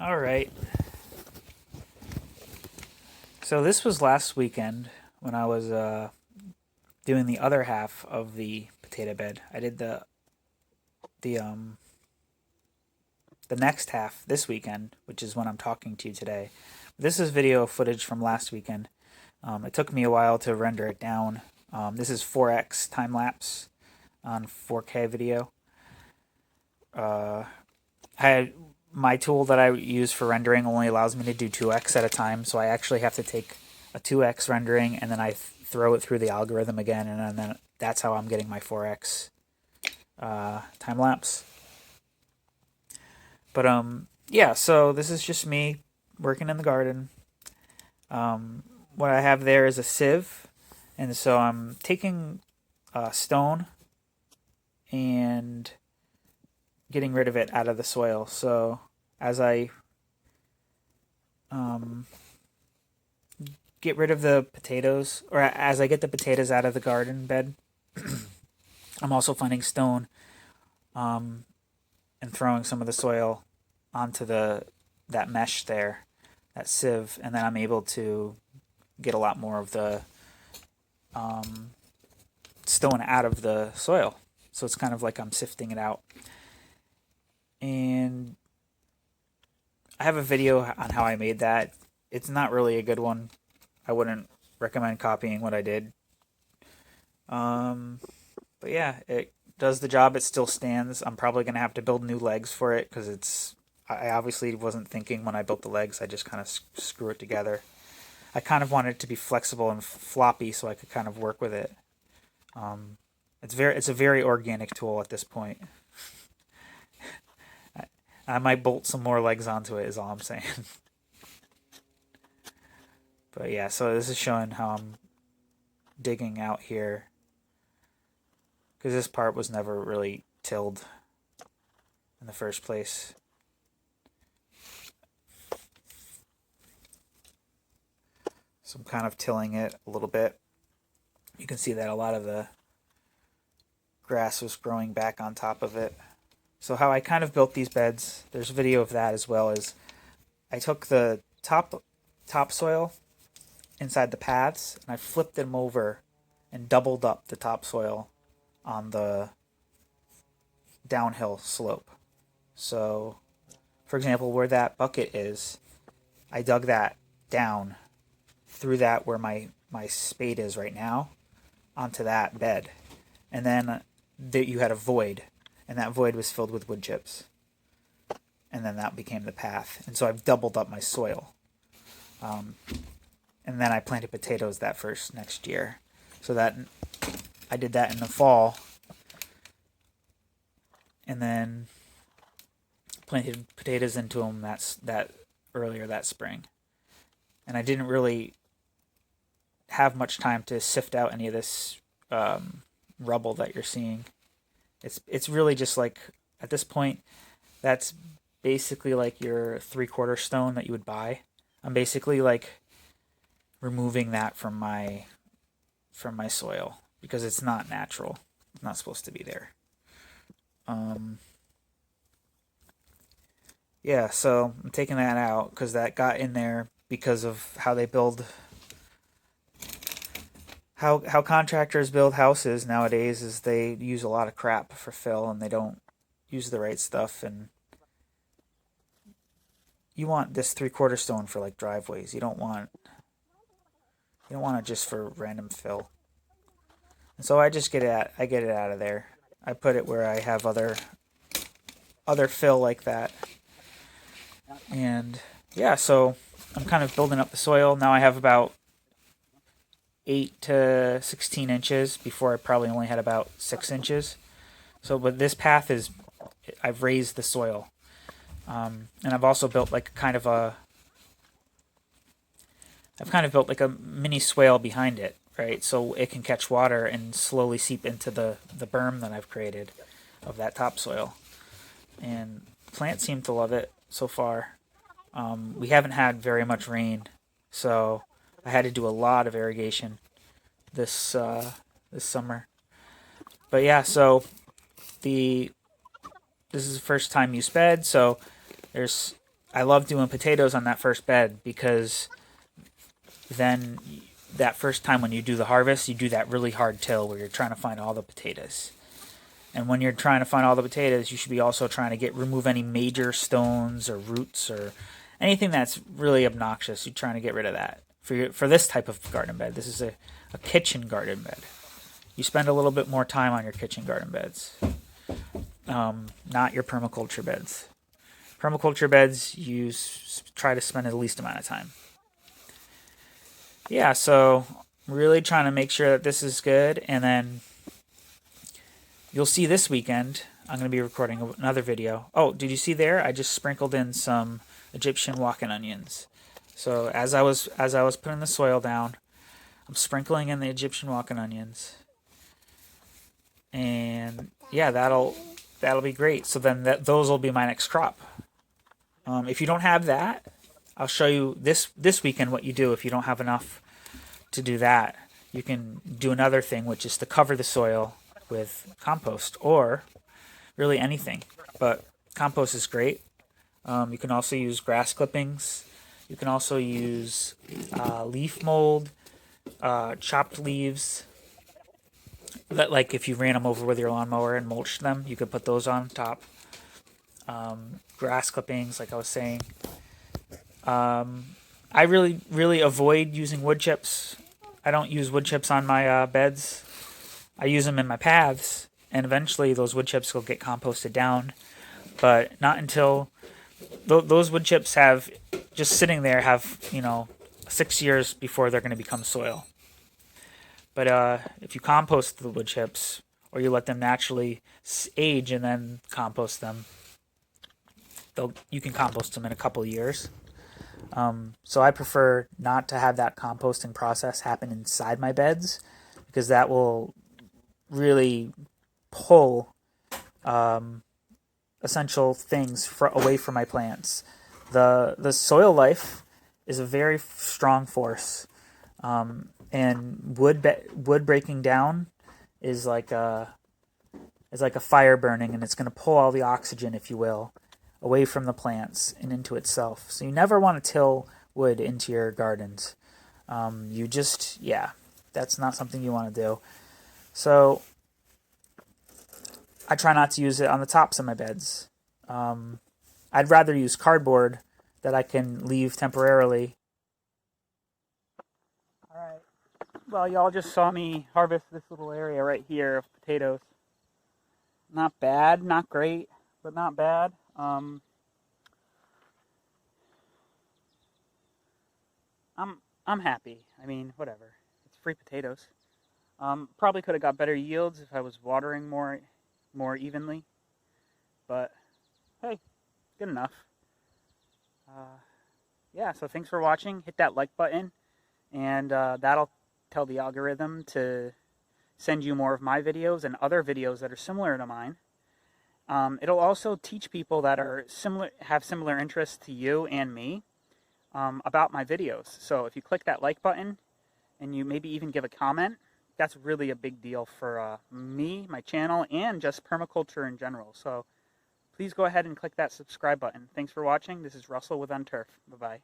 All right. So this was last weekend when I was doing the other half of the potato bed. I did the the next half this weekend, which is when I'm talking to you today. This is video footage from last weekend. It took me a while to render it down. This is 4x time lapse on 4K video. My tool that I use for rendering only allows me to do 2x at a time, so I actually have to take a 2x rendering and then I throw it through the algorithm again, and then that's how I'm getting my 4x time lapse. But yeah, so this is just me working in the garden. What I have there is a sieve, and so I'm taking stone and getting rid of it out of the soil. So as I get rid of the potatoes, or as I get the potatoes out of the garden bed, I'm also finding stone and throwing some of the soil onto that mesh there, that sieve, and then I'm able to get a lot more of the stone out of the soil. So it's kind of like I'm sifting it out. And I have a video on how I made that. It's not really a good one. I wouldn't recommend copying what I did. But yeah, it does the job. It still stands. I'm probably going to have to build new legs for it because I obviously wasn't thinking when I built the legs. I just kind of screw it together. I kind of wanted it to be flexible and floppy so I could kind of work with it. It's a very organic tool at this point. I might bolt some more legs onto it is all I'm saying. But yeah, so this is showing how I'm digging out here, because this part was never really tilled in the first place. So I'm kind of tilling it a little bit. You can see that a lot of the grass was growing back on top of it. So how I kind of built these beds, there's a video of that as well, as I took the topsoil inside the paths and I flipped them over and doubled up the topsoil on the downhill slope. So, for example, where that bucket is, I dug that down through that where my spade is right now onto that bed. And then you had a void, and that void was filled with wood chips. And then that became the path. And so I've doubled up my soil. And then I planted potatoes next year. So that I did that in the fall. And then planted potatoes into them earlier that spring. And I didn't really have much time to sift out any of this rubble that you're seeing. It's really just like, at this point, that's basically like your 3/4 stone that you would buy. I'm basically like removing that from my soil because it's not natural. It's not supposed to be there. Yeah, so I'm taking that out because that got in there because of how they build, how contractors build houses nowadays, is they use a lot of crap for fill and they don't use the right stuff. And you want this 3/4 stone for like driveways. You don't want it just for random fill. And so I get it out of there. I put it where I have other fill like that. And yeah, so I'm kind of building up the soil. Now I have about 8 to 16 inches. Before I probably only had about 6 inches. So, but this path I've raised the soil. And I've also built like I've kind of built like a mini swale behind it, right? So it can catch water and slowly seep into the berm that I've created of that topsoil. And plants seem to love it so far. We haven't had very much rain, so I had to do a lot of irrigation this summer. But yeah, so this is the first time use bed, so I love doing potatoes on that first bed, because then that first time when you do the harvest, you do that really hard till where you're trying to find all the potatoes. And when you're trying to find all the potatoes, you should be also trying to remove any major stones or roots or anything that's really obnoxious. You're trying to get rid of that for this type of garden bed. This is a kitchen garden bed. You spend a little bit more time on your kitchen garden beds, not your permaculture beds. Permaculture beds, you try to spend the least amount of time. Yeah, so really trying to make sure that this is good, and then you'll see this weekend I'm going to be recording another video. Oh, did you see there? I just sprinkled in some Egyptian walking onions. So as I was putting the soil down, I'm sprinkling in the Egyptian walking onions, and yeah, that'll be great. So then those will be my next crop. If you don't have that, I'll show you this weekend what you do if you don't have enough to do that. You can do another thing, which is to cover the soil with compost or really anything. But compost is great. You can also use grass clippings. You can also use leaf mold, chopped leaves. That, like if you ran them over with your lawnmower and mulched them, you could put those on top. Grass clippings, like I was saying. I really avoid using wood chips. I don't use wood chips on my beds. I use them in my paths, and eventually those wood chips will get composted down. But not until those wood chips have just sitting there have 6 years before they're going to become soil. But if you compost the wood chips, or you let them naturally age and then compost them, you can compost them in a couple years. So I prefer not to have that composting process happen inside my beds, because that will really pull essential things away from my plants. The soil life is a very strong force, and wood breaking down is like a fire burning, and it's going to pull all the oxygen, if you will, away from the plants and into itself. So you never want to till wood into your gardens. That's not something you want to do. So I try not to use it on the tops of my beds. I'd rather use cardboard that I can leave temporarily. All right. Well, y'all just saw me harvest this little area right here of potatoes. Not bad, not great, but not bad. I'm happy. I mean, whatever. It's free potatoes. Probably could have got better yields if I was watering more evenly, but hey, good enough. Yeah, so thanks for watching. Hit that like button, and that'll tell the algorithm to send you more of my videos and other videos that are similar to mine. It'll also teach people that have similar interests to you and me about my videos. So if you click that like button and you maybe even give a comment, that's really a big deal for me, my channel, and just permaculture in general. So please go ahead and click that subscribe button. Thanks for watching. This is Russell with Unturf. Bye-bye.